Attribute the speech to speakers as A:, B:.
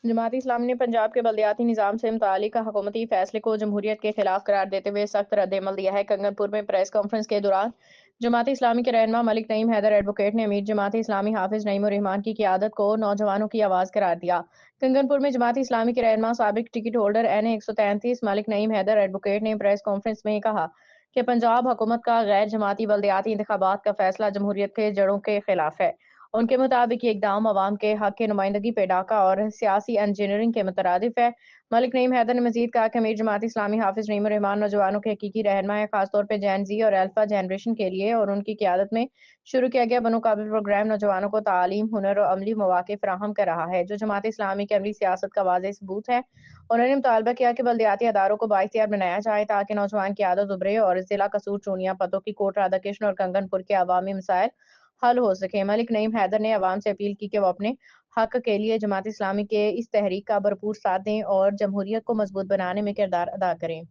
A: جماعت اسلامی نے پنجاب کے بلدیاتی نظام سے متعلق حکومتی فیصلے کو جمہوریت کے خلاف قرار دیتے ہوئے سخت رد عمل دیا ہے۔ کنگن پور میں پریس کانفرنس کے دوران جماعت اسلامی کے رہنما ملک نعیم حیدر ایڈوکیٹ نے امیر جماعت اسلامی حافظ نعیم الرحمان کی قیادت کو نوجوانوں کی آواز قرار دیا۔ کنگن پور میں جماعت اسلامی کے رہنما سابق ٹکٹ ہولڈر این 133 ملک نعیم حیدر ایڈوکیٹ نے پریس کانفرنس میں کہا کہ پنجاب حکومت کا غیر جماعتی بلدیاتی انتخابات کا فیصلہ جمہوریت کے جڑوں کے خلاف ہے۔ ان کے مطابق یہ اقدام عوام کے حق کی نمائندگی پہ ڈاکہ اور سیاسی انجینئرنگ کے مترادف ہے۔ ملک نعیم حیدر نے مزید کہا کہ امیر جماعت اسلامی حافظ نعیم الرحمان نوجوانوں کے حقیقی رہنما ہے، خاص طور پہ جین زی اور الفا جنریشن کے لیے، اور ان کی قیادت میں شروع کیا گیا بنو قابل پروگرام نوجوانوں کو تعلیم، ہنر اور عملی مواقع فراہم کر رہا ہے، جو جماعت اسلامی کی عملی سیاست کا واضح ثبوت ہے۔ انہوں نے مطالبہ کیا کہ بلدیاتی اداروں کو بااختیار بنایا جائے تاکہ نوجوان کی عادت ابھرے اور ضلع قصور، چونیا، پتو کی کوٹ، رادھا کرشن اور کنگن پور کے عوامی مسائل حل ہو سکے۔ ملک نعیم حیدر نے عوام سے اپیل کی کہ وہ اپنے حق کے لیے جماعت اسلامی کے اس تحریک کا بھرپور ساتھ دیں اور جمہوریت کو مضبوط بنانے میں کردار ادا کریں۔